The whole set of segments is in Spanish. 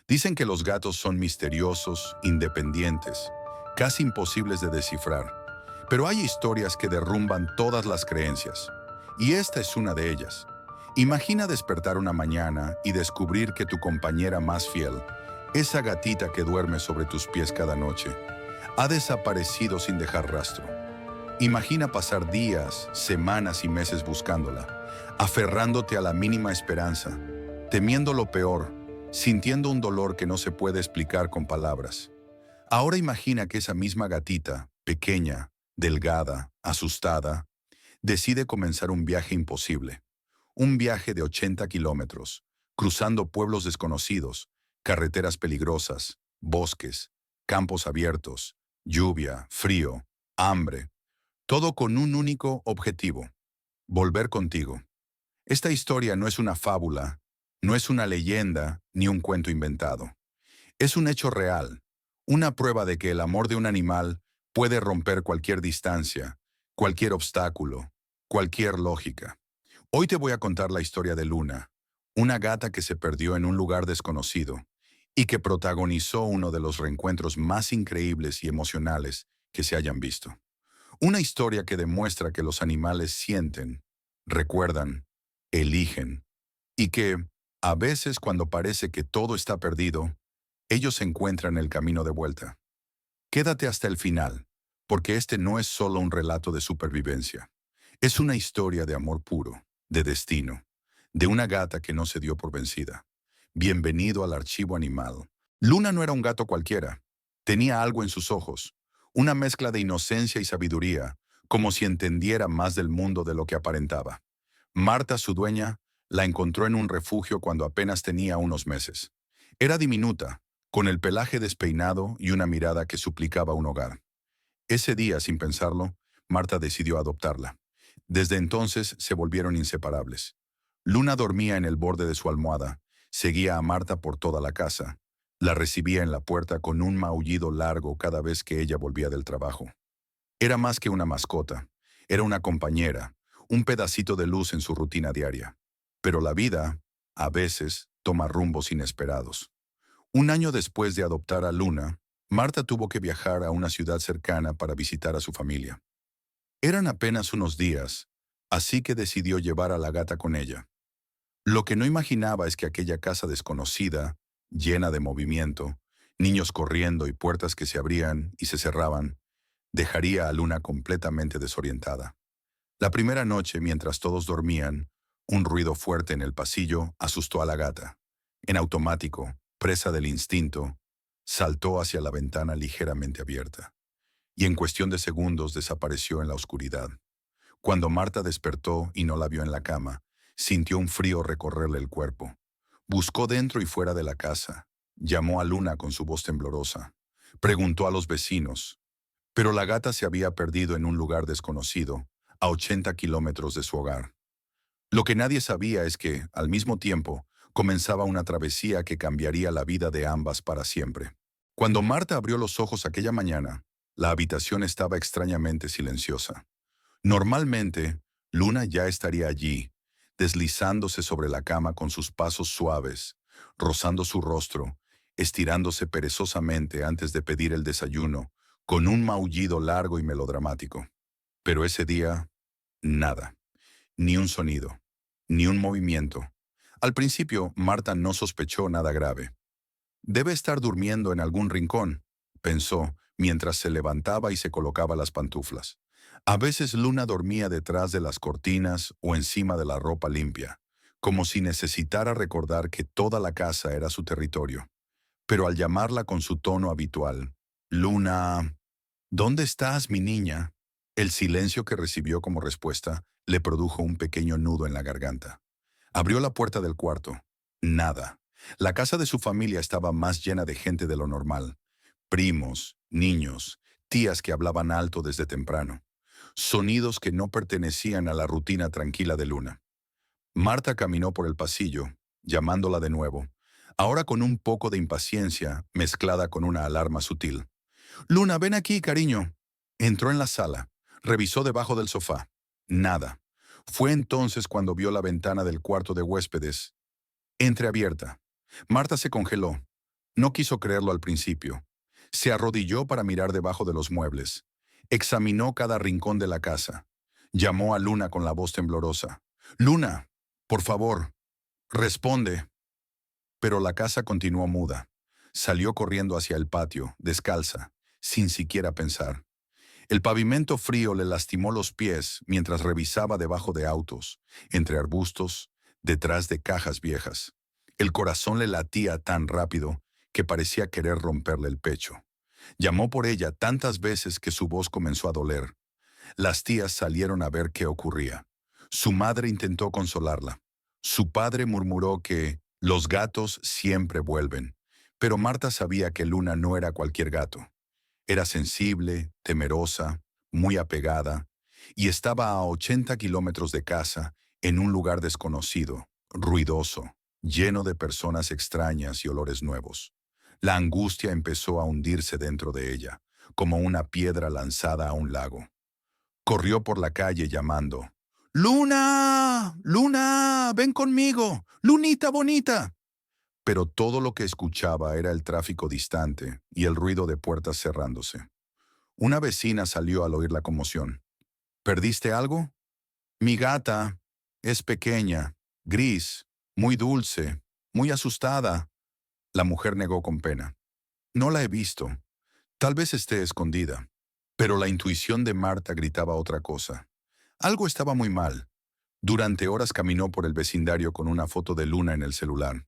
Dicen que los gatos son misteriosos, independientes, casi imposibles de descifrar. Pero hay historias que derrumban todas las creencias. Y esta es una de ellas. Imagina despertar una mañana y descubrir que tu compañera más fiel, esa gatita que duerme sobre tus pies cada noche, ha desaparecido sin dejar rastro. Imagina pasar días, semanas y meses buscándola, aferrándote a la mínima esperanza, temiendo lo peor, sintiendo un dolor que no se puede explicar con palabras. Ahora imagina que esa misma gatita, pequeña, delgada, asustada, decide comenzar un viaje imposible. Un viaje de 80 kilómetros, cruzando pueblos desconocidos, carreteras peligrosas, bosques, campos abiertos, lluvia, frío, hambre, todo con un único objetivo: volver contigo. Esta historia no es una fábula, no es una leyenda ni un cuento inventado. Es un hecho real, una prueba de que el amor de un animal puede romper cualquier distancia, cualquier obstáculo, cualquier lógica. Hoy te voy a contar la historia de Luna, una gata que se perdió en un lugar desconocido y que protagonizó uno de los reencuentros más increíbles y emocionales que se hayan visto. Una historia que demuestra que los animales sienten, recuerdan, eligen, y que, a veces cuando parece que todo está perdido, ellos encuentran el camino de vuelta. Quédate hasta el final, porque este no es solo un relato de supervivencia. Es una historia de amor puro, de destino, de una gata que no se dio por vencida. Bienvenido al archivo animal. Luna no era un gato cualquiera. Tenía algo en sus ojos, una mezcla de inocencia y sabiduría, como si entendiera más del mundo de lo que aparentaba. Marta, su dueña, la encontró en un refugio cuando apenas tenía unos meses. Era diminuta, con el pelaje despeinado y una mirada que suplicaba un hogar. Ese día, sin pensarlo, Marta decidió adoptarla. Desde entonces se volvieron inseparables. Luna dormía en el borde de su almohada, seguía a Marta por toda la casa, la recibía en la puerta con un maullido largo cada vez que ella volvía del trabajo. Era más que una mascota, era una compañera, un pedacito de luz en su rutina diaria. Pero la vida, a veces, toma rumbos inesperados. Un año después de adoptar a Luna, Marta tuvo que viajar a una ciudad cercana para visitar a su familia. Eran apenas unos días, así que decidió llevar a la gata con ella. Lo que no imaginaba es que aquella casa desconocida, llena de movimiento, niños corriendo y puertas que se abrían y se cerraban, dejaría a Luna completamente desorientada. La primera noche, mientras todos dormían, un ruido fuerte en el pasillo asustó a la gata. En automático, presa del instinto, saltó hacia la ventana ligeramente abierta, y en cuestión de segundos desapareció en la oscuridad. Cuando Marta despertó y no la vio en la cama, sintió un frío recorrerle el cuerpo. Buscó dentro y fuera de la casa, llamó a Luna con su voz temblorosa, preguntó a los vecinos, pero la gata se había perdido en un lugar desconocido, a 80 kilómetros de su hogar. Lo que nadie sabía es que, al mismo tiempo, comenzaba una travesía que cambiaría la vida de ambas para siempre. Cuando Marta abrió los ojos aquella mañana, la habitación estaba extrañamente silenciosa. Normalmente, Luna ya estaría allí, deslizándose sobre la cama con sus pasos suaves, rozando su rostro, estirándose perezosamente antes de pedir el desayuno, con un maullido largo y melodramático. Pero ese día, nada. Ni un sonido, ni un movimiento. Al principio, Marta no sospechó nada grave. Debe estar durmiendo en algún rincón, pensó, mientras se levantaba y se colocaba las pantuflas. A veces Luna dormía detrás de las cortinas o encima de la ropa limpia, como si necesitara recordar que toda la casa era su territorio. Pero al llamarla con su tono habitual, Luna, ¿dónde estás, mi niña? El silencio que recibió como respuesta le produjo un pequeño nudo en la garganta. Abrió la puerta del cuarto. Nada. La casa de su familia estaba más llena de gente de lo normal. Primos, niños, tías que hablaban alto desde temprano. Sonidos que no pertenecían a la rutina tranquila de Luna. Marta caminó por el pasillo, llamándola de nuevo, ahora con un poco de impaciencia mezclada con una alarma sutil. Luna, ven aquí, cariño. Entró en la sala, revisó debajo del sofá. Nada. Fue entonces cuando vio la ventana del cuarto de huéspedes entreabierta. Marta se congeló. No quiso creerlo al principio. Se arrodilló para mirar debajo de los muebles. Examinó cada rincón de la casa. Llamó a Luna con la voz temblorosa. «Luna, por favor, responde». Pero la casa continuó muda. Salió corriendo hacia el patio, descalza, sin siquiera pensar. El pavimento frío le lastimó los pies mientras revisaba debajo de autos, entre arbustos, detrás de cajas viejas. El corazón le latía tan rápido que parecía querer romperle el pecho. Llamó por ella tantas veces que su voz comenzó a doler. Las tías salieron a ver qué ocurría. Su madre intentó consolarla. Su padre murmuró que los gatos siempre vuelven, pero Marta sabía que Luna no era cualquier gato. Era sensible, temerosa, muy apegada, y estaba a 80 kilómetros de casa, en un lugar desconocido, ruidoso, lleno de personas extrañas y olores nuevos. La angustia empezó a hundirse dentro de ella, como una piedra lanzada a un lago. Corrió por la calle llamando: «¡Luna! ¡Luna! ¡Ven conmigo! ¡Lunita bonita!». Pero todo lo que escuchaba era el tráfico distante y el ruido de puertas cerrándose. Una vecina salió al oír la conmoción. «¿Perdiste algo?». «Mi gata. Es pequeña, gris, muy dulce, muy asustada». La mujer negó con pena. «No la he visto. Tal vez esté escondida». Pero la intuición de Marta gritaba otra cosa. Algo estaba muy mal. Durante horas caminó por el vecindario con una foto de Luna en el celular.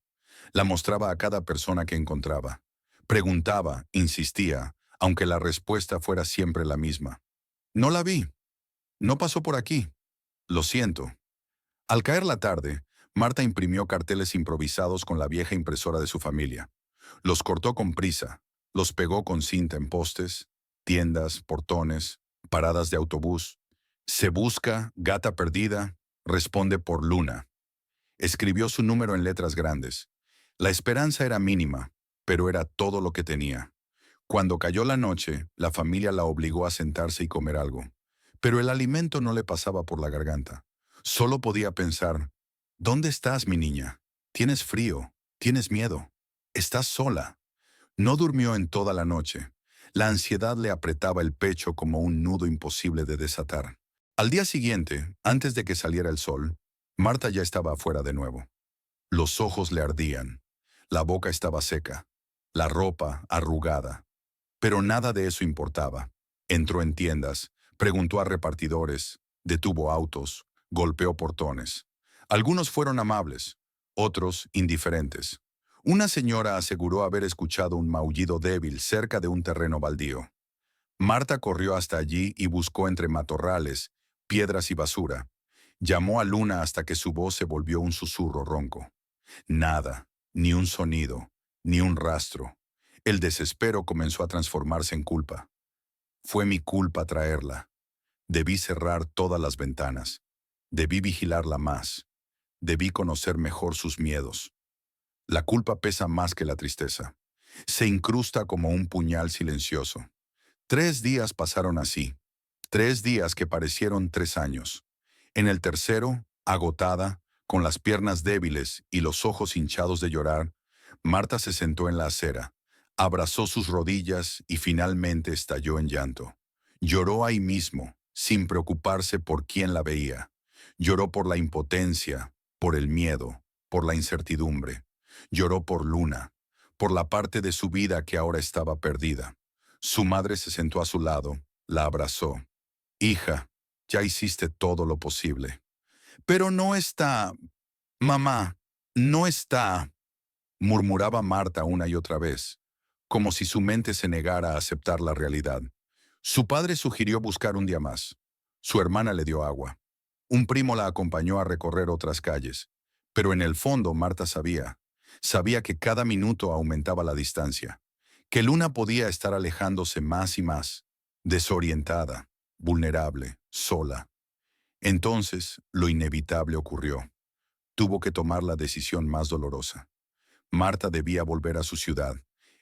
La mostraba a cada persona que encontraba. Preguntaba, insistía, aunque la respuesta fuera siempre la misma. «No la vi. No pasó por aquí. Lo siento». Al caer la tarde, Marta imprimió carteles improvisados con la vieja impresora de su familia. Los cortó con prisa, los pegó con cinta en postes, tiendas, portones, paradas de autobús. «Se busca, gata perdida, responde por Luna». Escribió su número en letras grandes. La esperanza era mínima, pero era todo lo que tenía. Cuando cayó la noche, la familia la obligó a sentarse y comer algo. Pero el alimento no le pasaba por la garganta. Solo podía pensar: «¿Dónde estás, mi niña? Tienes frío, tienes miedo, estás sola». No durmió en toda la noche. La ansiedad le apretaba el pecho como un nudo imposible de desatar. Al día siguiente, antes de que saliera el sol, Marta ya estaba afuera de nuevo. Los ojos le ardían. La boca estaba seca. La ropa arrugada. Pero nada de eso importaba. Entró en tiendas, preguntó a repartidores, detuvo autos, golpeó portones. Algunos fueron amables, otros indiferentes. Una señora aseguró haber escuchado un maullido débil cerca de un terreno baldío. Marta corrió hasta allí y buscó entre matorrales, piedras y basura. Llamó a Luna hasta que su voz se volvió un susurro ronco. Nada, ni un sonido, ni un rastro. El desespero comenzó a transformarse en culpa. «Fue mi culpa traerla. Debí cerrar todas las ventanas. Debí vigilarla más. Debí conocer mejor sus miedos». La culpa pesa más que la tristeza. Se incrusta como un puñal silencioso. 3 días pasaron así. 3 días que parecieron 3 años. En el tercero, agotada, con las piernas débiles y los ojos hinchados de llorar, Marta se sentó en la acera, abrazó sus rodillas y finalmente estalló en llanto. Lloró ahí mismo, sin preocuparse por quién la veía. Lloró por la impotencia, por el miedo, por la incertidumbre. Lloró por Luna, por la parte de su vida que ahora estaba perdida. Su madre se sentó a su lado, la abrazó. «Hija, ya hiciste todo lo posible». «Pero no está, mamá, no está», murmuraba Marta una y otra vez, como si su mente se negara a aceptar la realidad. Su padre sugirió buscar un día más. Su hermana le dio agua. Un primo la acompañó a recorrer otras calles. Pero en el fondo Marta sabía que cada minuto aumentaba la distancia, que Luna podía estar alejándose más y más, desorientada, vulnerable, sola. Entonces, lo inevitable ocurrió. Tuvo que tomar la decisión más dolorosa. Marta debía volver a su ciudad.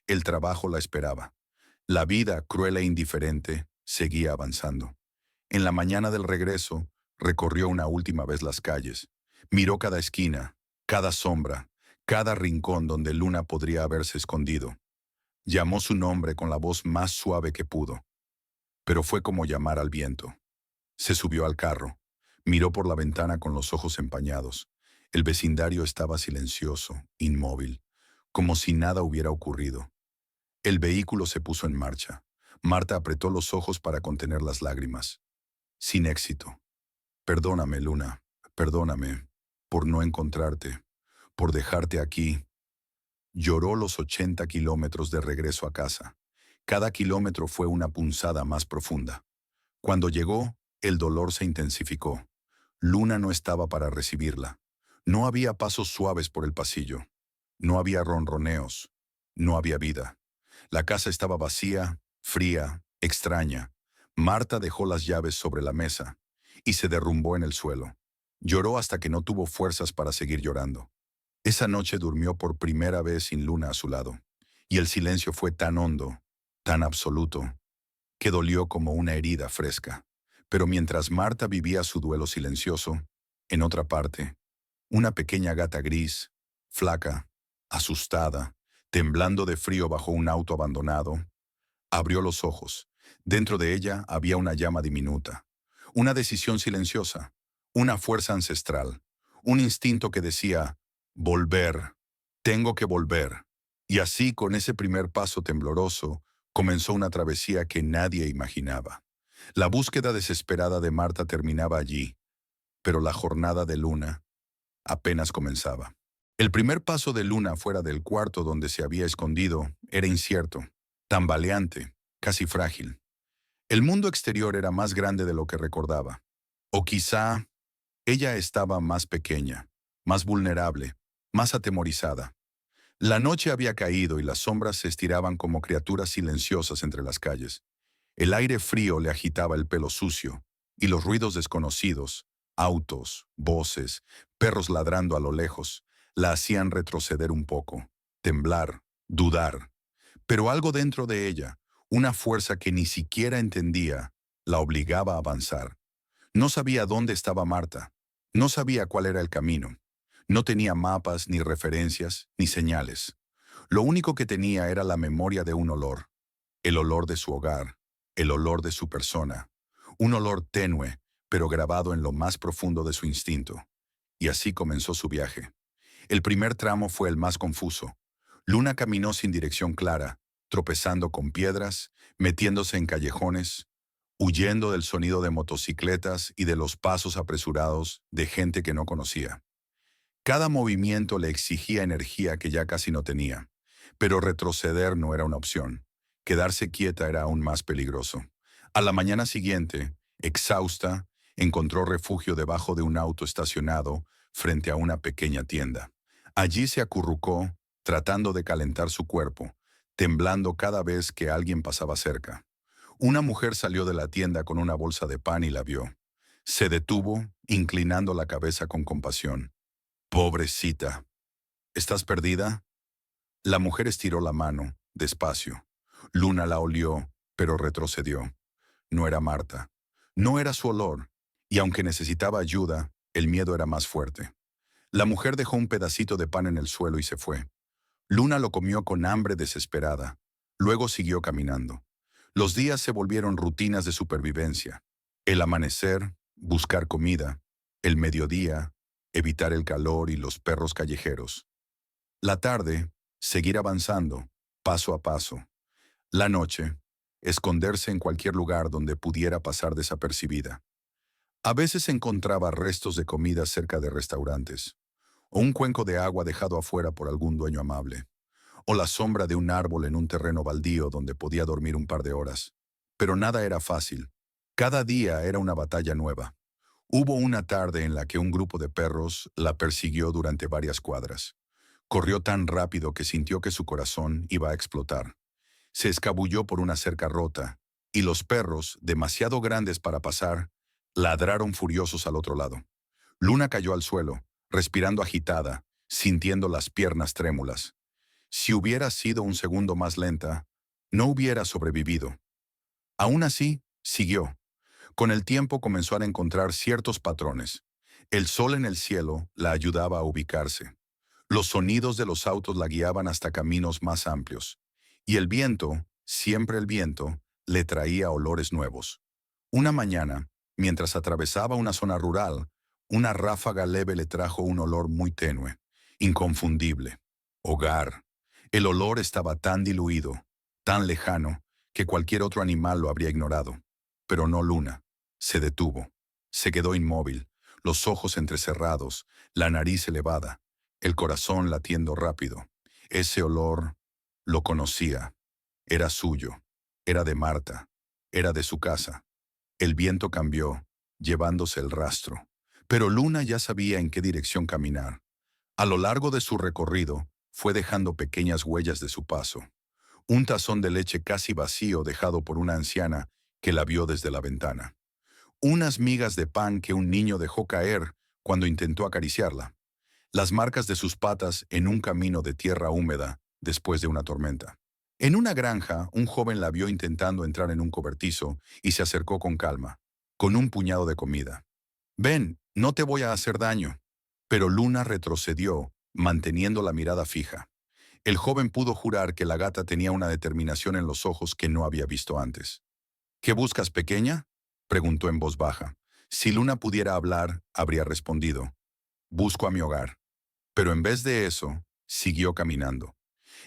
El trabajo la esperaba. La vida, cruel e indiferente, seguía avanzando. En la mañana del regreso, recorrió una última vez las calles. Miró cada esquina, cada sombra, cada rincón donde Luna podría haberse escondido. Llamó su nombre con la voz más suave que pudo, pero fue como llamar al viento. Se subió al carro, miró por la ventana con los ojos empañados. El vecindario estaba silencioso, inmóvil, como si nada hubiera ocurrido. El vehículo se puso en marcha. Marta apretó los ojos para contener las lágrimas. Sin éxito. Perdóname, Luna, perdóname, por no encontrarte, por dejarte aquí. Lloró los 80 kilómetros de regreso a casa. Cada kilómetro fue una punzada más profunda. Cuando llegó, el dolor se intensificó. Luna no estaba para recibirla. No había pasos suaves por el pasillo. No había ronroneos. No había vida. La casa estaba vacía, fría, extraña. Marta dejó las llaves sobre la mesa y se derrumbó en el suelo. Lloró hasta que no tuvo fuerzas para seguir llorando. Esa noche durmió por primera vez sin Luna a su lado, y el silencio fue tan hondo, tan absoluto, que dolió como una herida fresca. Pero mientras Marta vivía su duelo silencioso, en otra parte, una pequeña gata gris, flaca, asustada, temblando de frío bajo un auto abandonado, abrió los ojos. Dentro de ella había una llama diminuta, una decisión silenciosa, una fuerza ancestral, un instinto que decía, volver, tengo que volver. Y así, con ese primer paso tembloroso, comenzó una travesía que nadie imaginaba. La búsqueda desesperada de Marta terminaba allí, pero la jornada de Luna apenas comenzaba. El primer paso de Luna fuera del cuarto donde se había escondido era incierto, tambaleante, casi frágil. El mundo exterior era más grande de lo que recordaba. O quizá ella estaba más pequeña, más vulnerable, más atemorizada. La noche había caído y las sombras se estiraban como criaturas silenciosas entre las calles. El aire frío le agitaba el pelo sucio, y los ruidos desconocidos, autos, voces, perros ladrando a lo lejos, la hacían retroceder un poco, temblar, dudar. Pero algo dentro de ella, una fuerza que ni siquiera entendía, la obligaba a avanzar. No sabía dónde estaba Marta, no sabía cuál era el camino. No tenía mapas, ni referencias, ni señales. Lo único que tenía era la memoria de un olor, el olor de su hogar, el olor de su persona, un olor tenue, pero grabado en lo más profundo de su instinto. Y así comenzó su viaje. El primer tramo fue el más confuso. Luna caminó sin dirección clara, tropezando con piedras, metiéndose en callejones, huyendo del sonido de motocicletas y de los pasos apresurados de gente que no conocía. Cada movimiento le exigía energía que ya casi no tenía, pero retroceder no era una opción. Quedarse quieta era aún más peligroso. A la mañana siguiente, exhausta, encontró refugio debajo de un auto estacionado frente a una pequeña tienda. Allí se acurrucó, tratando de calentar su cuerpo, temblando cada vez que alguien pasaba cerca. Una mujer salió de la tienda con una bolsa de pan y la vio. Se detuvo, inclinando la cabeza con compasión. Pobrecita. ¿Estás perdida? La mujer estiró la mano, despacio. Luna la olió, pero retrocedió. No era Marta. No era su olor. Y aunque necesitaba ayuda, el miedo era más fuerte. La mujer dejó un pedacito de pan en el suelo y se fue. Luna lo comió con hambre desesperada. Luego siguió caminando. Los días se volvieron rutinas de supervivencia. El amanecer, buscar comida. El mediodía, evitar el calor y los perros callejeros. La tarde, seguir avanzando, paso a paso. La noche, esconderse en cualquier lugar donde pudiera pasar desapercibida. A veces encontraba restos de comida cerca de restaurantes, o un cuenco de agua dejado afuera por algún dueño amable, o la sombra de un árbol en un terreno baldío donde podía dormir un par de horas. Pero nada era fácil. Cada día era una batalla nueva. Hubo una tarde en la que un grupo de perros la persiguió durante varias cuadras. Corrió tan rápido que sintió que su corazón iba a explotar. Se escabulló por una cerca rota, y los perros, demasiado grandes para pasar, ladraron furiosos al otro lado. Luna cayó al suelo, respirando agitada, sintiendo las piernas trémulas. Si hubiera sido un segundo más lenta, no hubiera sobrevivido. Aún así, siguió. Con el tiempo comenzó a encontrar ciertos patrones. El sol en el cielo la ayudaba a ubicarse. Los sonidos de los autos la guiaban hasta caminos más amplios. Y el viento, siempre el viento, le traía olores nuevos. Una mañana, mientras atravesaba una zona rural, una ráfaga leve le trajo un olor muy tenue, inconfundible. Hogar. El olor estaba tan diluido, tan lejano, que cualquier otro animal lo habría ignorado. Pero no Luna. Se detuvo. Se quedó inmóvil, los ojos entrecerrados, la nariz elevada, el corazón latiendo rápido. Ese olor lo conocía. Era suyo. Era de Marta. Era de su casa. El viento cambió, llevándose el rastro. Pero Luna ya sabía en qué dirección caminar. A lo largo de su recorrido, fue dejando pequeñas huellas de su paso. Un tazón de leche casi vacío dejado por una anciana que la vio desde la ventana. Unas migas de pan que un niño dejó caer cuando intentó acariciarla. Las marcas de sus patas en un camino de tierra húmeda después de una tormenta. En una granja, un joven la vio intentando entrar en un cobertizo y se acercó con calma, con un puñado de comida. «Ven, no te voy a hacer daño». Pero Luna retrocedió, manteniendo la mirada fija. El joven pudo jurar que la gata tenía una determinación en los ojos que no había visto antes. «¿Qué buscas, pequeña?», preguntó en voz baja. Si Luna pudiera hablar, habría respondido: «Busco a mi hogar». Pero en vez de eso, siguió caminando.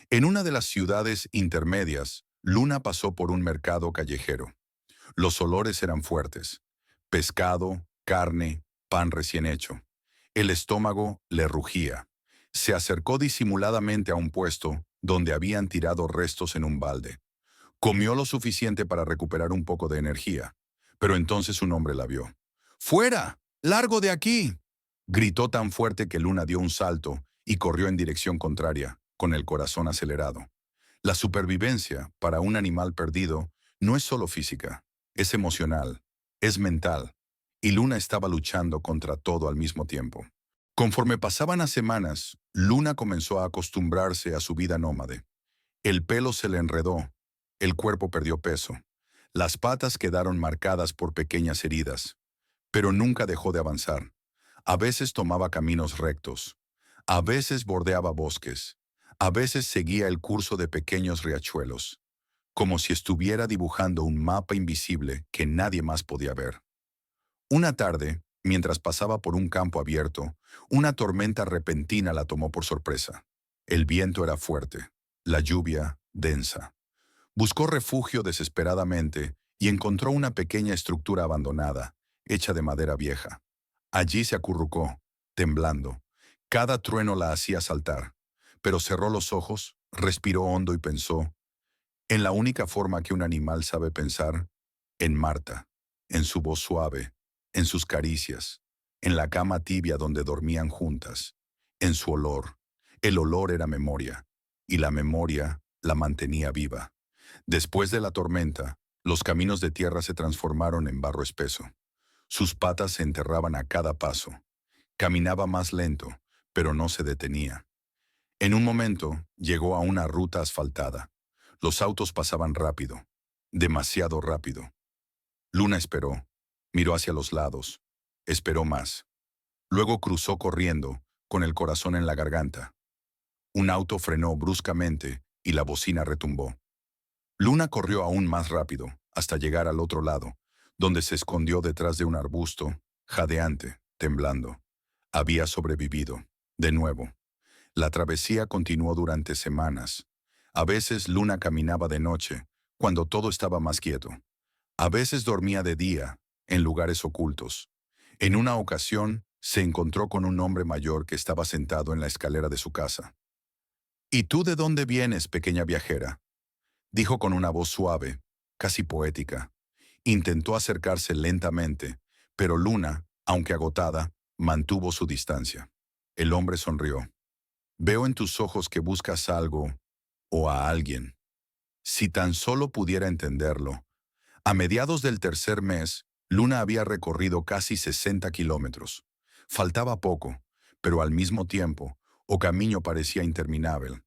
En una de las ciudades intermedias, Luna pasó por un mercado callejero. Los olores eran fuertes: pescado, carne, pan recién hecho. El estómago le rugía. Se acercó disimuladamente a un puesto donde habían tirado restos en un balde. Comió lo suficiente para recuperar un poco de energía, pero entonces un hombre la vio. «¡Fuera! ¡Largo de aquí!», gritó tan fuerte que Luna dio un salto y corrió en dirección contraria, con el corazón acelerado. La supervivencia, para un animal perdido, no es solo física, es emocional, es mental, y Luna estaba luchando contra todo al mismo tiempo. Conforme pasaban las semanas, Luna comenzó a acostumbrarse a su vida nómade. El pelo se le enredó, el cuerpo perdió peso, las patas quedaron marcadas por pequeñas heridas, pero nunca dejó de avanzar. A veces tomaba caminos rectos, a veces bordeaba bosques, a veces seguía el curso de pequeños riachuelos, como si estuviera dibujando un mapa invisible que nadie más podía ver. Una tarde, mientras pasaba por un campo abierto, una tormenta repentina la tomó por sorpresa. El viento era fuerte, la lluvia densa. Buscó refugio desesperadamente y encontró una pequeña estructura abandonada, hecha de madera vieja. Allí se acurrucó, temblando. Cada trueno la hacía saltar, pero cerró los ojos, respiró hondo y pensó, en la única forma que un animal sabe pensar: en Marta, en su voz suave, en sus caricias, en la cama tibia donde dormían juntas, en su olor. El olor era memoria, y la memoria la mantenía viva. Después de la tormenta, los caminos de tierra se transformaron en barro espeso. Sus patas se enterraban a cada paso. Caminaba más lento, pero no se detenía. En un momento, llegó a una ruta asfaltada. Los autos pasaban rápido, demasiado rápido. Luna esperó, miró hacia los lados, esperó más. Luego cruzó corriendo, con el corazón en la garganta. Un auto frenó bruscamente y la bocina retumbó. Luna corrió aún más rápido, hasta llegar al otro lado, donde se escondió detrás de un arbusto, jadeante, temblando. Había sobrevivido. De nuevo. La travesía continuó durante semanas. A veces Luna caminaba de noche, cuando todo estaba más quieto. A veces dormía de día, en lugares ocultos. En una ocasión, se encontró con un hombre mayor que estaba sentado en la escalera de su casa. «¿Y tú de dónde vienes, pequeña viajera?», dijo con una voz suave, casi poética. Intentó acercarse lentamente, pero Luna, aunque agotada, mantuvo su distancia. El hombre sonrió. «Veo en tus ojos que buscas algo o a alguien. Si tan solo pudiera entenderlo». A mediados del tercer mes, Luna había recorrido casi 60 kilómetros. Faltaba poco, pero al mismo tiempo, o camino parecía interminable.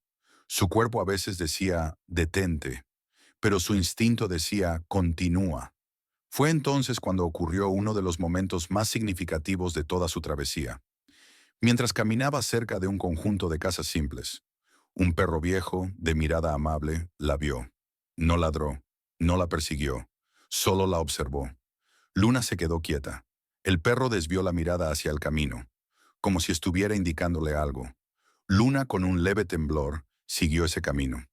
Su cuerpo a veces decía, detente, pero su instinto decía, continúa. Fue entonces cuando ocurrió uno de los momentos más significativos de toda su travesía. mientras caminaba cerca de un conjunto de casas simples. Un perro viejo, de mirada amable, la vio. No ladró, no la persiguió, solo la observó. Luna se quedó quieta. El perro desvió la mirada hacia el camino, como si estuviera indicándole algo. Luna, con un leve temblor, siguió ese camino,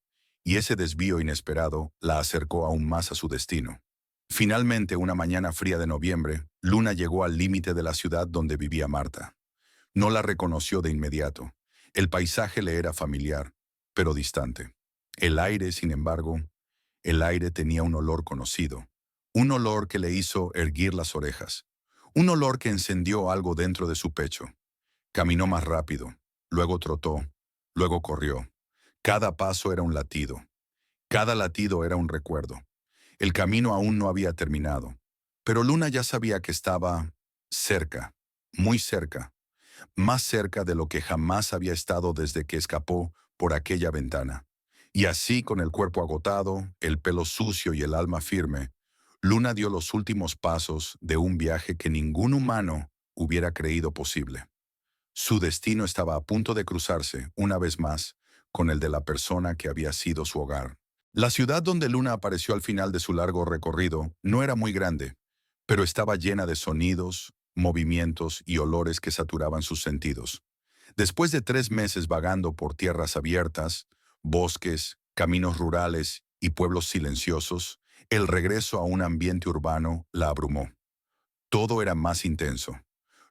y ese desvío inesperado la acercó aún más a su destino. Finalmente, una mañana fría de noviembre, Luna llegó al límite de la ciudad donde vivía Marta. No la reconoció de inmediato. El paisaje le era familiar, pero distante. El aire, sin embargo, el aire tenía un olor conocido, un olor que le hizo erguir las orejas, un olor que encendió algo dentro de su pecho. Caminó más rápido, luego trotó, luego corrió. Cada paso era un latido, cada latido era un recuerdo. El camino aún no había terminado, pero Luna ya sabía que estaba cerca, muy cerca, más cerca de lo que jamás había estado desde que escapó por aquella ventana. Y así, con el cuerpo agotado, el pelo sucio y el alma firme, Luna dio los últimos pasos de un viaje que ningún humano hubiera creído posible. Su destino estaba a punto de cruzarse, una vez más, con el de la persona que había sido su hogar. La ciudad donde Luna apareció al final de su largo recorrido no era muy grande, pero estaba llena de sonidos, movimientos y olores que saturaban sus sentidos. Después de 3 meses vagando por tierras abiertas, bosques, caminos rurales y pueblos silenciosos, el regreso a un ambiente urbano la abrumó. Todo era más intenso.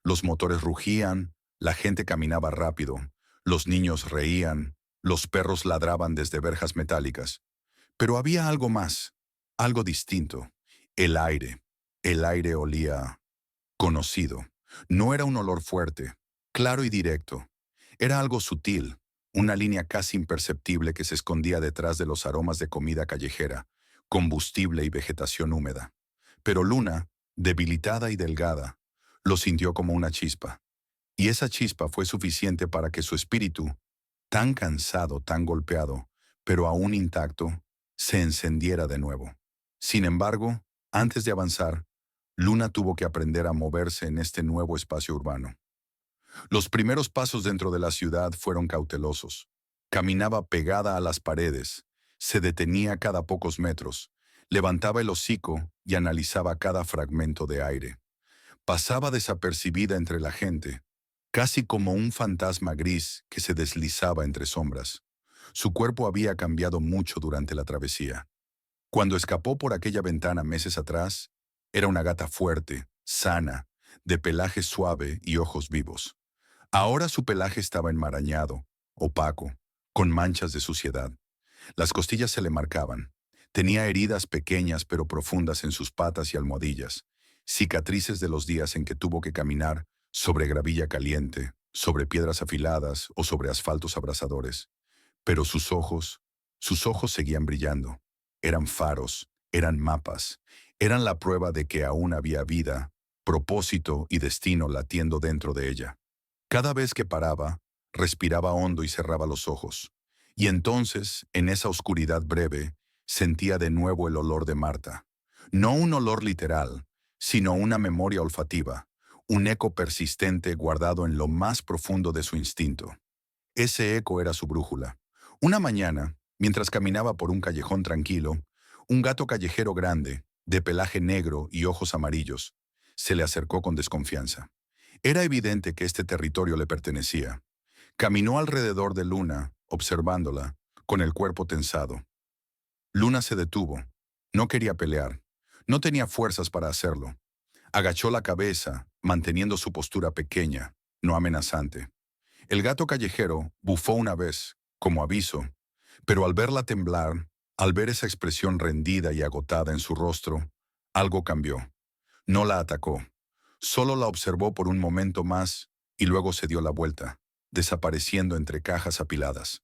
Los motores rugían, la gente caminaba rápido, los niños reían, los perros ladraban desde verjas metálicas. Pero había algo más, algo distinto. El aire. El aire olía conocido. No era un olor fuerte, claro y directo. Era algo sutil, una línea casi imperceptible que se escondía detrás de los aromas de comida callejera, combustible y vegetación húmeda. Pero Luna, debilitada y delgada, lo sintió como una chispa. Y esa chispa fue suficiente para que su espíritu, tan cansado, tan golpeado, pero aún intacto, se encendiera de nuevo. Sin embargo, antes de avanzar, Luna tuvo que aprender a moverse en este nuevo espacio urbano. Los primeros pasos dentro de la ciudad fueron cautelosos. Caminaba pegada a las paredes, se detenía cada pocos metros, levantaba el hocico y analizaba cada fragmento de aire. Pasaba desapercibida entre la gente, casi como un fantasma gris que se deslizaba entre sombras. Su cuerpo había cambiado mucho durante la travesía. Cuando escapó por aquella ventana meses atrás, era una gata fuerte, sana, de pelaje suave y ojos vivos. Ahora su pelaje estaba enmarañado, opaco, con manchas de suciedad. Las costillas se le marcaban. Tenía heridas pequeñas pero profundas en sus patas y almohadillas, cicatrices de los días en que tuvo que caminar sobre gravilla caliente, sobre piedras afiladas o sobre asfaltos abrasadores. Pero sus ojos seguían brillando. Eran faros, eran mapas, eran la prueba de que aún había vida, propósito y destino latiendo dentro de ella. Cada vez que paraba, respiraba hondo y cerraba los ojos. Y entonces, en esa oscuridad breve, sentía de nuevo el olor de Marta. No un olor literal, sino una memoria olfativa, un eco persistente guardado en lo más profundo de su instinto. Ese eco era su brújula. Una mañana, mientras caminaba por un callejón tranquilo, un gato callejero grande, de pelaje negro y ojos amarillos, se le acercó con desconfianza. Era evidente que este territorio le pertenecía. Caminó alrededor de Luna, observándola, con el cuerpo tensado. Luna se detuvo. No quería pelear. No tenía fuerzas para hacerlo. Agachó la cabeza, manteniendo su postura pequeña, no amenazante. El gato callejero bufó una vez, como aviso, pero al verla temblar, al ver esa expresión rendida y agotada en su rostro, algo cambió. No la atacó. Solo la observó por un momento más y luego se dio la vuelta, desapareciendo entre cajas apiladas.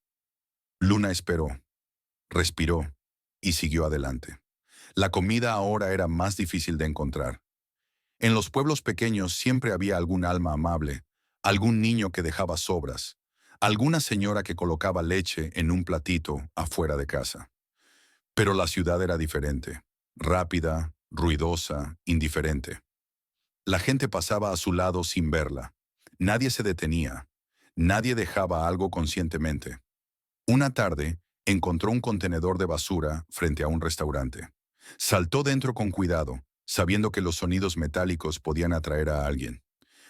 Luna esperó, respiró y siguió adelante. La comida ahora era más difícil de encontrar. En los pueblos pequeños siempre había algún alma amable, algún niño que dejaba sobras, alguna señora que colocaba leche en un platito afuera de casa. Pero la ciudad era diferente, rápida, ruidosa, indiferente. La gente pasaba a su lado sin verla. Nadie se detenía. Nadie dejaba algo conscientemente. Una tarde, encontró un contenedor de basura frente a un restaurante. Saltó dentro con cuidado, sabiendo que los sonidos metálicos podían atraer a alguien.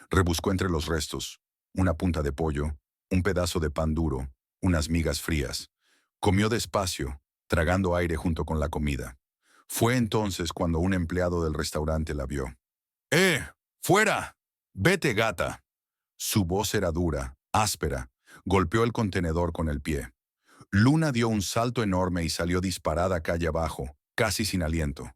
Rebuscó entre los restos, una punta de pollo, un pedazo de pan duro, unas migas frías. Comió despacio, tragando aire junto con la comida. Fue entonces cuando un empleado del restaurante la vio. ¡Eh! ¡Fuera! ¡Vete, gata! Su voz era dura, áspera. Golpeó el contenedor con el pie. Luna dio un salto enorme y salió disparada calle abajo, casi sin aliento.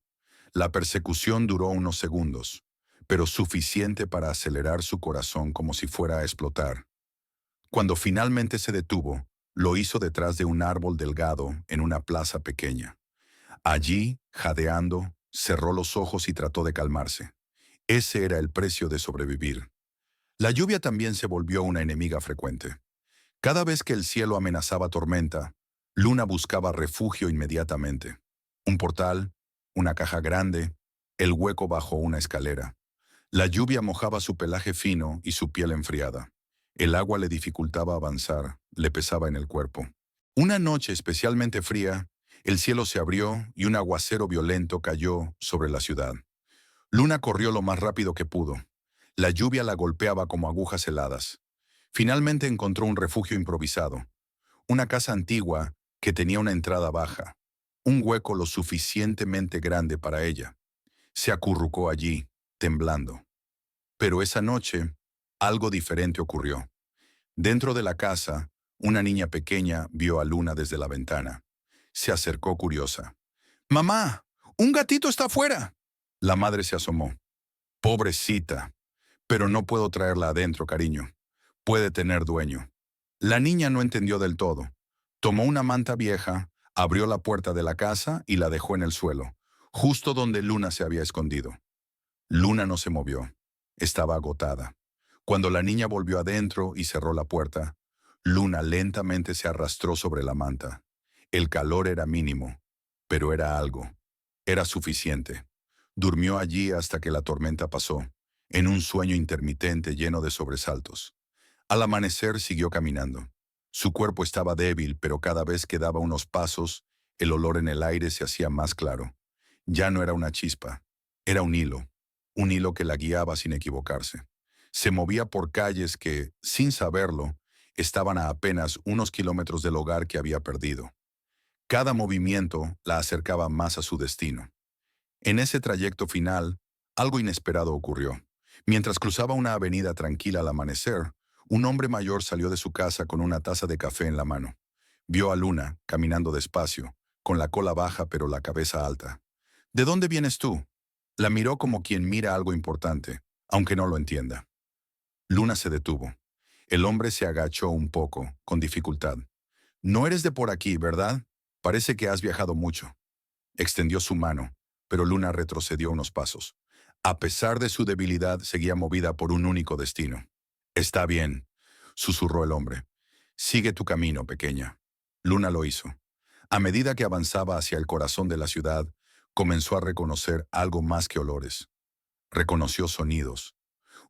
La persecución duró unos segundos, pero suficiente para acelerar su corazón como si fuera a explotar. Cuando finalmente se detuvo, lo hizo detrás de un árbol delgado en una plaza pequeña. Allí, jadeando, cerró los ojos y trató de calmarse. Ese era el precio de sobrevivir. La lluvia también se volvió una enemiga frecuente. Cada vez que el cielo amenazaba tormenta, Luna buscaba refugio inmediatamente. Un portal, una caja grande, el hueco bajo una escalera. La lluvia mojaba su pelaje fino y su piel enfriada. El agua le dificultaba avanzar, le pesaba en el cuerpo. Una noche especialmente fría, el cielo se abrió y un aguacero violento cayó sobre la ciudad. Luna corrió lo más rápido que pudo. La lluvia la golpeaba como agujas heladas. Finalmente encontró un refugio improvisado, una casa antigua que tenía una entrada baja, un hueco lo suficientemente grande para ella. Se acurrucó allí, temblando. Pero esa noche, algo diferente ocurrió. Dentro de la casa, una niña pequeña vio a Luna desde la ventana. Se acercó curiosa. «¡Mamá! ¡Un gatito está afuera!» La madre se asomó. «Pobrecita. Pero no puedo traerla adentro, cariño. Puede tener dueño». La niña no entendió del todo. Tomó una manta vieja, abrió la puerta de la casa y la dejó en el suelo, justo donde Luna se había escondido. Luna no se movió. Estaba agotada. Cuando la niña volvió adentro y cerró la puerta, Luna lentamente se arrastró sobre la manta. El calor era mínimo, pero era algo. Era suficiente. Durmió allí hasta que la tormenta pasó, en un sueño intermitente lleno de sobresaltos. Al amanecer siguió caminando. Su cuerpo estaba débil, pero cada vez que daba unos pasos, el olor en el aire se hacía más claro. Ya no era una chispa, era un hilo que la guiaba sin equivocarse. Se movía por calles que, sin saberlo, estaban a apenas unos kilómetros del hogar que había perdido. Cada movimiento la acercaba más a su destino. En ese trayecto final, algo inesperado ocurrió. Mientras cruzaba una avenida tranquila al amanecer, un hombre mayor salió de su casa con una taza de café en la mano. Vio a Luna, caminando despacio, con la cola baja pero la cabeza alta. «¿De dónde vienes tú?» La miró como quien mira algo importante, aunque no lo entienda. Luna se detuvo. El hombre se agachó un poco, con dificultad. «No eres de por aquí, ¿verdad? Parece que has viajado mucho». Extendió su mano, pero Luna retrocedió unos pasos. A pesar de su debilidad, seguía movida por un único destino. «Está bien», susurró el hombre. «Sigue tu camino, pequeña». Luna lo hizo. A medida que avanzaba hacia el corazón de la ciudad, comenzó a reconocer algo más que olores. Reconoció sonidos.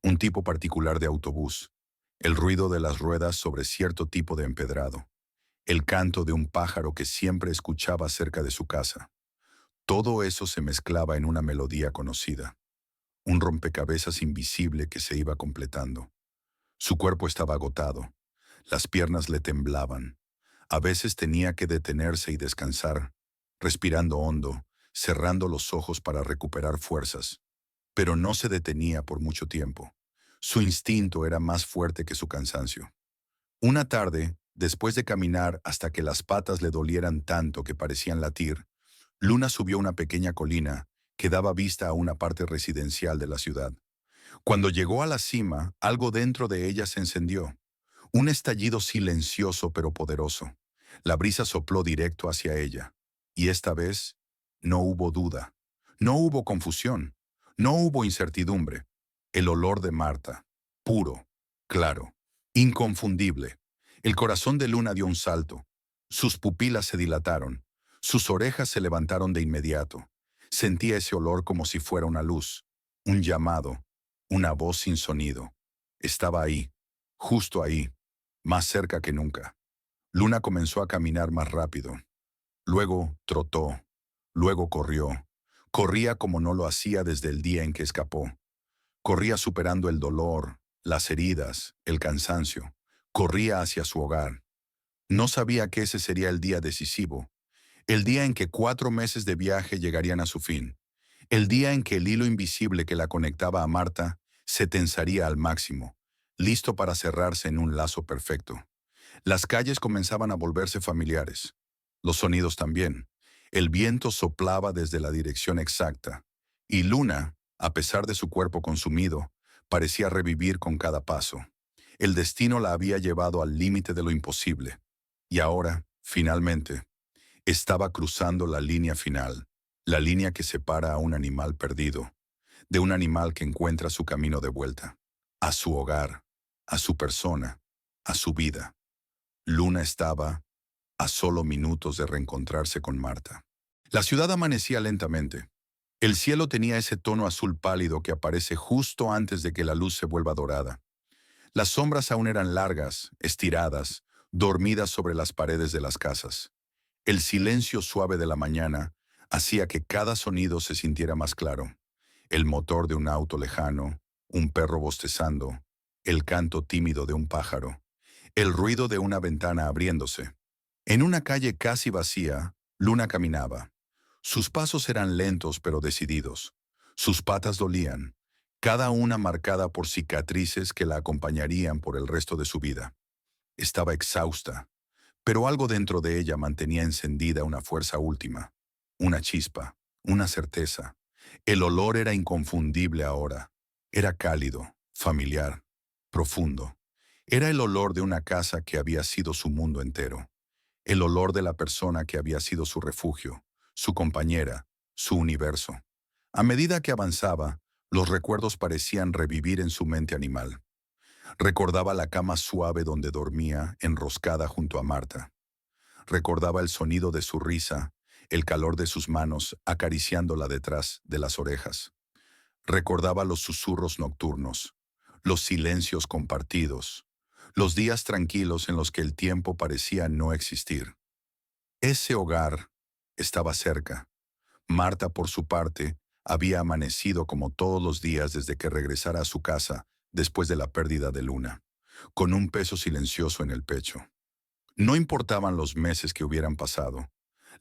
Un tipo particular de autobús. El ruido de las ruedas sobre cierto tipo de empedrado. El canto de un pájaro que siempre escuchaba cerca de su casa. Todo eso se mezclaba en una melodía conocida. Un rompecabezas invisible que se iba completando. Su cuerpo estaba agotado. Las piernas le temblaban. A veces tenía que detenerse y descansar, respirando hondo, cerrando los ojos para recuperar fuerzas. Pero no se detenía por mucho tiempo. Su instinto era más fuerte que su cansancio. Una tarde, después de caminar hasta que las patas le dolieran tanto que parecían latir, Luna subió una pequeña colina que daba vista a una parte residencial de la ciudad. Cuando llegó a la cima, algo dentro de ella se encendió. Un estallido silencioso pero poderoso. La brisa sopló directo hacia ella. Y esta vez, no hubo duda. No hubo confusión. No hubo incertidumbre. El olor de Marta. Puro, claro, inconfundible. El corazón de Luna dio un salto. Sus pupilas se dilataron. Sus orejas se levantaron de inmediato. Sentía ese olor como si fuera una luz. Un llamado. Una voz sin sonido. Estaba ahí, Justo ahí, más cerca que nunca. Luna comenzó a caminar más rápido. Luego trotó. Luego corrió. Corría como no lo hacía desde el día en que escapó. Corría superando el dolor, las heridas, el cansancio. Corría hacia su hogar. No sabía que ese sería el día decisivo, el día en que 4 meses de viaje llegarían a su fin, el día en que el hilo invisible que la conectaba a Marta se tensaría al máximo, listo para cerrarse en un lazo perfecto. Las calles comenzaban a volverse familiares. Los sonidos también. El viento soplaba desde la dirección exacta. Y Luna, a pesar de su cuerpo consumido, parecía revivir con cada paso. El destino la había llevado al límite de lo imposible. Y ahora, finalmente, estaba cruzando la línea final, la línea que separa a un animal perdido, de un animal que encuentra su camino de vuelta, a su hogar, a su persona, a su vida. Luna estaba a solo minutos de reencontrarse con Marta. La ciudad amanecía lentamente. El cielo tenía ese tono azul pálido que aparece justo antes de que la luz se vuelva dorada. Las sombras aún eran largas, estiradas, dormidas sobre las paredes de las casas. El silencio suave de la mañana hacía que cada sonido se sintiera más claro. El motor de un auto lejano, un perro bostezando, el canto tímido de un pájaro, el ruido de una ventana abriéndose. En una calle casi vacía, Luna caminaba. Sus pasos eran lentos pero decididos. Sus patas dolían, cada una marcada por cicatrices que la acompañarían por el resto de su vida. Estaba exhausta, pero algo dentro de ella mantenía encendida una fuerza última, una chispa, una certeza. El olor era inconfundible ahora. Era cálido, familiar, profundo. Era el olor de una casa que había sido su mundo entero. El olor de la persona que había sido su refugio, su compañera, su universo. A medida que avanzaba, los recuerdos parecían revivir en su mente animal. Recordaba la cama suave donde dormía, enroscada junto a Marta. Recordaba el sonido de su risa, el calor de sus manos acariciándola detrás de las orejas. Recordaba los susurros nocturnos, los silencios compartidos, los días tranquilos en los que el tiempo parecía no existir. Ese hogar estaba cerca. Marta, por su parte, había amanecido como todos los días desde que regresara a su casa después de la pérdida de Luna, con un peso silencioso en el pecho. No importaban los meses que hubieran pasado.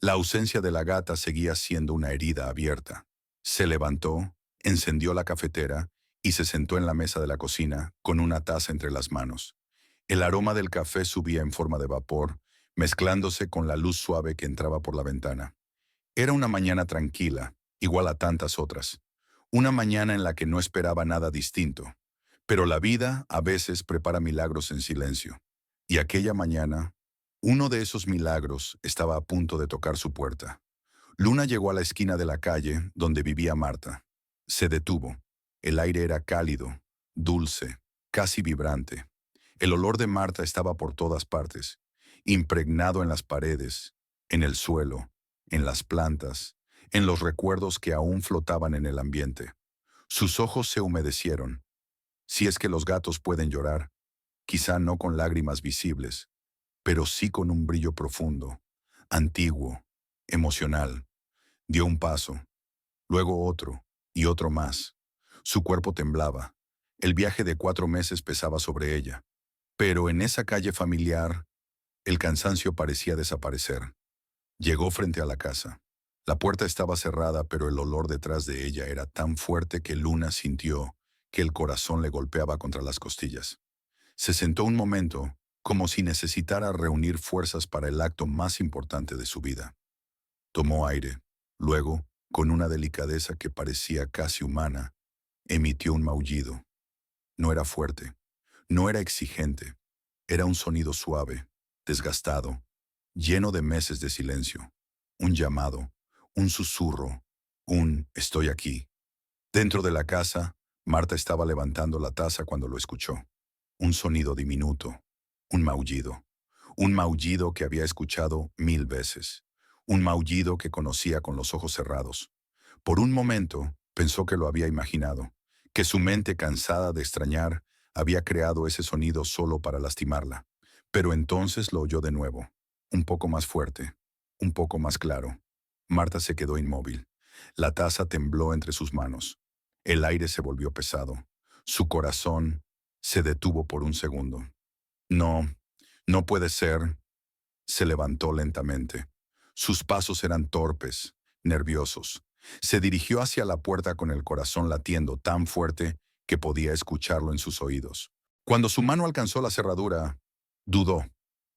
La ausencia de la gata seguía siendo una herida abierta. Se levantó, encendió la cafetera y se sentó en la mesa de la cocina con una taza entre las manos. El aroma del café subía en forma de vapor, mezclándose con la luz suave que entraba por la ventana. Era una mañana tranquila, igual a tantas otras. Una mañana en la que no esperaba nada distinto. Pero la vida a veces prepara milagros en silencio. Y aquella mañana, uno de esos milagros estaba a punto de tocar su puerta. Luna llegó a la esquina de la calle donde vivía Marta. Se detuvo. El aire era cálido, dulce, casi vibrante. El olor de Marta estaba por todas partes, impregnado en las paredes, en el suelo, en las plantas, en los recuerdos que aún flotaban en el ambiente. Sus ojos se humedecieron. Si es que los gatos pueden llorar, quizá no con lágrimas visibles, pero sí con un brillo profundo, antiguo, emocional. Dio un paso, luego otro y otro más. Su cuerpo temblaba. El viaje de 4 meses pesaba sobre ella. Pero en esa calle familiar, el cansancio parecía desaparecer. Llegó frente a la casa. La puerta estaba cerrada, pero el olor detrás de ella era tan fuerte que Luna sintió que el corazón le golpeaba contra las costillas. Se sentó un momento, como si necesitara reunir fuerzas para el acto más importante de su vida. Tomó aire. Luego, con una delicadeza que parecía casi humana, emitió un maullido. No era fuerte, no era exigente, era un sonido suave, desgastado, lleno de meses de silencio. Un llamado, un susurro, un «estoy aquí». Dentro de la casa, Marta estaba levantando la taza cuando lo escuchó. Un sonido diminuto, un maullido que había escuchado 1000 veces, un maullido que conocía con los ojos cerrados. Por un momento pensó que lo había imaginado, que su mente cansada de extrañar Había creado ese sonido solo para lastimarla. Pero entonces lo oyó de nuevo, un poco más fuerte, un poco más claro. Marta se quedó inmóvil. La taza tembló entre sus manos. El aire se volvió pesado. Su corazón se detuvo por un segundo. No, no puede ser. Se levantó lentamente. Sus pasos eran torpes, nerviosos. Se dirigió hacia la puerta con el corazón latiendo tan fuerte que podía escucharlo en sus oídos. Cuando su mano alcanzó la cerradura, dudó,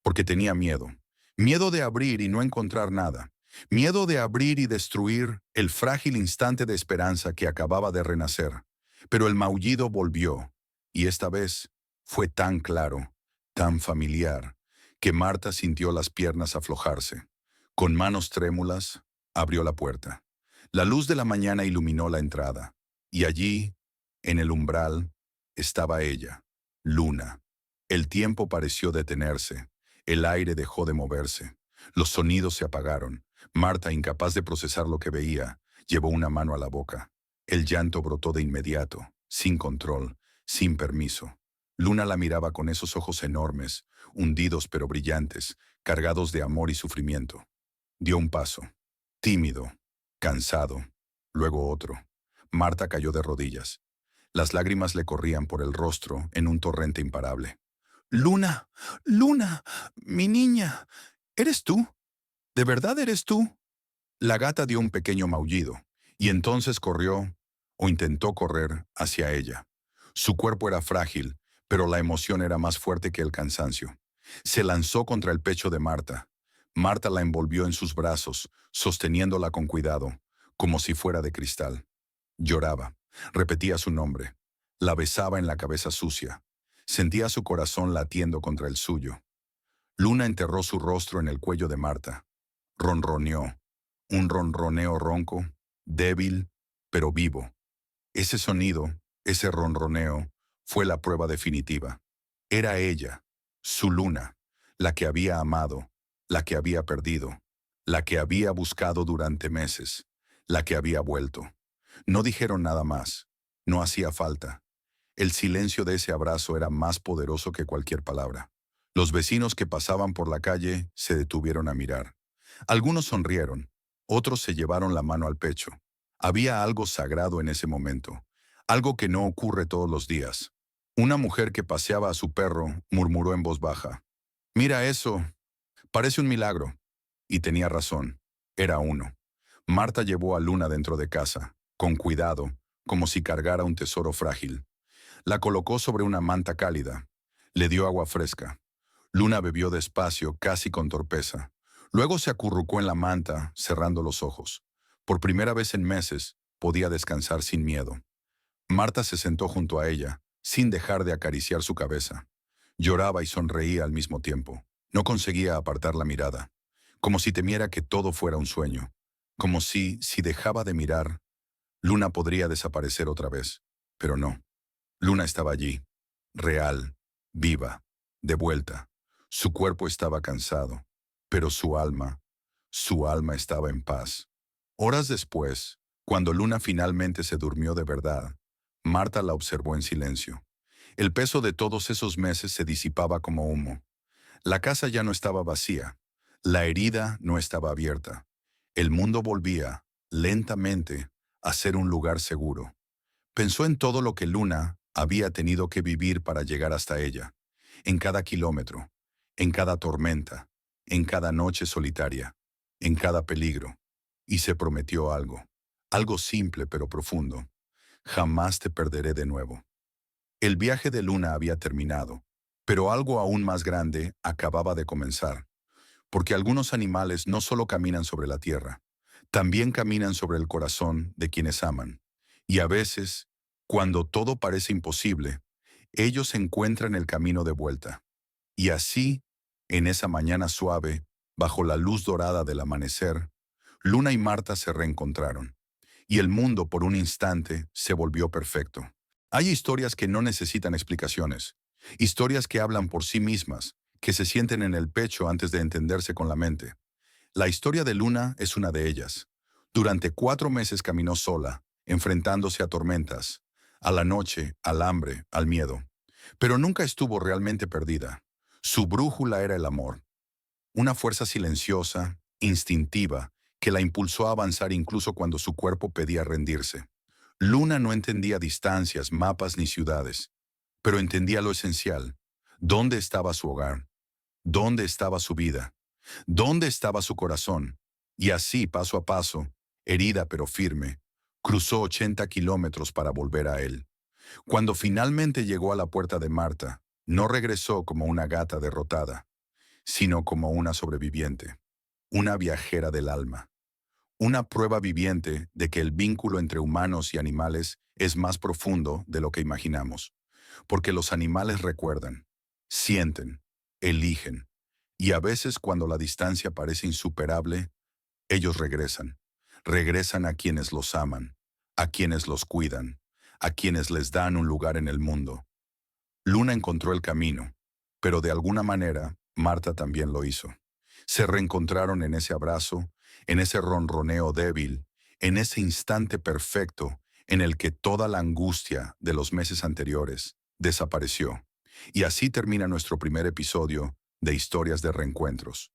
porque tenía miedo. Miedo de abrir y no encontrar nada. Miedo de abrir y destruir el frágil instante de esperanza que acababa de renacer. Pero el maullido volvió, y esta vez fue tan claro, tan familiar, que Marta sintió las piernas aflojarse. Con manos trémulas, abrió la puerta. La luz de la mañana iluminó la entrada, y allí, en el umbral, estaba ella, Luna. El tiempo pareció detenerse, el aire dejó de moverse, los sonidos se apagaron. Marta, incapaz de procesar lo que veía, llevó una mano a la boca. El llanto brotó de inmediato, sin control, sin permiso. Luna la miraba con esos ojos enormes, hundidos pero brillantes, cargados de amor y sufrimiento. Dio un paso, tímido, cansado, luego otro. Marta cayó de rodillas. Las lágrimas le corrían por el rostro en un torrente imparable. Luna, Luna, mi niña, ¿eres tú? ¿De verdad eres tú? La gata dio un pequeño maullido, y entonces corrió, o intentó correr, hacia ella. Su cuerpo era frágil, pero la emoción era más fuerte que el cansancio. Se lanzó contra el pecho de Marta. Marta la envolvió en sus brazos, sosteniéndola con cuidado, como si fuera de cristal. Lloraba, repetía su nombre, la besaba en la cabeza sucia. Sentía su corazón latiendo contra el suyo. Luna enterró su rostro en el cuello de Marta. Ronroneó, un ronroneo ronco, débil, pero vivo. Ese sonido, ese ronroneo, fue la prueba definitiva. Era ella, su Luna, la que había amado, la que había perdido, la que había buscado durante meses, la que había vuelto. No dijeron nada más, no hacía falta. El silencio de ese abrazo era más poderoso que cualquier palabra. Los vecinos que pasaban por la calle se detuvieron a mirar. Algunos sonrieron, otros se llevaron la mano al pecho. Había algo sagrado en ese momento, algo que no ocurre todos los días. Una mujer que paseaba a su perro murmuró en voz baja: «Mira eso, parece un milagro». Y tenía razón, era uno. Marta llevó a Luna dentro de casa, con cuidado, como si cargara un tesoro frágil. La colocó sobre una manta cálida. Le dio agua fresca. Luna bebió despacio, casi con torpeza. Luego se acurrucó en la manta, cerrando los ojos. Por primera vez en meses, podía descansar sin miedo. Marta se sentó junto a ella, sin dejar de acariciar su cabeza. Lloraba y sonreía al mismo tiempo. No conseguía apartar la mirada, como si temiera que todo fuera un sueño, como si dejaba de mirar, Luna podría desaparecer otra vez. Pero no. Luna estaba allí, real, viva, de vuelta. Su cuerpo estaba cansado, pero su alma estaba en paz. Horas después, cuando Luna finalmente se durmió de verdad, Marta la observó en silencio. El peso de todos esos meses se disipaba como humo. La casa ya no estaba vacía. La herida no estaba abierta. El mundo volvía, lentamente, a ser un lugar seguro. Pensó en todo lo que Luna había tenido que vivir para llegar hasta ella, en cada kilómetro, en cada tormenta, en cada noche solitaria, en cada peligro, y se prometió algo simple pero profundo: jamás te perderé de nuevo. El viaje de Luna había terminado, pero algo aún más grande acababa de comenzar, porque algunos animales no solo caminan sobre la tierra, también caminan sobre el corazón de quienes aman. Y a veces, cuando todo parece imposible, ellos encuentran el camino de vuelta. Y así, en esa mañana suave, bajo la luz dorada del amanecer, Luna y Marta se reencontraron, y el mundo por un instante se volvió perfecto. Hay historias que no necesitan explicaciones, historias que hablan por sí mismas, que se sienten en el pecho antes de entenderse con la mente. La historia de Luna es una de ellas. Durante 4 meses caminó sola, enfrentándose a tormentas, a la noche, al hambre, al miedo. Pero nunca estuvo realmente perdida. Su brújula era el amor, una fuerza silenciosa, instintiva, que la impulsó a avanzar incluso cuando su cuerpo pedía rendirse. Luna no entendía distancias, mapas ni ciudades, pero entendía lo esencial. ¿Dónde estaba su hogar? ¿Dónde estaba su vida? ¿Dónde estaba su corazón? Y así, paso a paso, herida pero firme, cruzó 80 kilómetros para volver a él. Cuando finalmente llegó a la puerta de Marta, no regresó como una gata derrotada, sino como una sobreviviente, una viajera del alma, una prueba viviente de que el vínculo entre humanos y animales es más profundo de lo que imaginamos, porque los animales recuerdan, sienten, eligen, y a veces cuando la distancia parece insuperable, ellos regresan. Regresan a quienes los aman, a quienes los cuidan, a quienes les dan un lugar en el mundo. Luna encontró el camino, pero de alguna manera Marta también lo hizo. Se reencontraron en ese abrazo, en ese ronroneo débil, en ese instante perfecto en el que toda la angustia de los meses anteriores desapareció. Y así termina nuestro primer episodio de Historias de Reencuentros.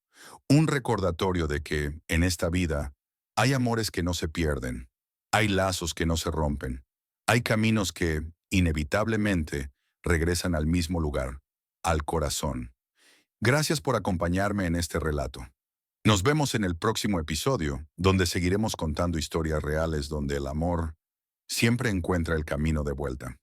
Un recordatorio de que, en esta vida, hay amores que no se pierden, hay lazos que no se rompen, hay caminos que, inevitablemente, regresan al mismo lugar, al corazón. Gracias por acompañarme en este relato. Nos vemos en el próximo episodio, donde seguiremos contando historias reales donde el amor siempre encuentra el camino de vuelta.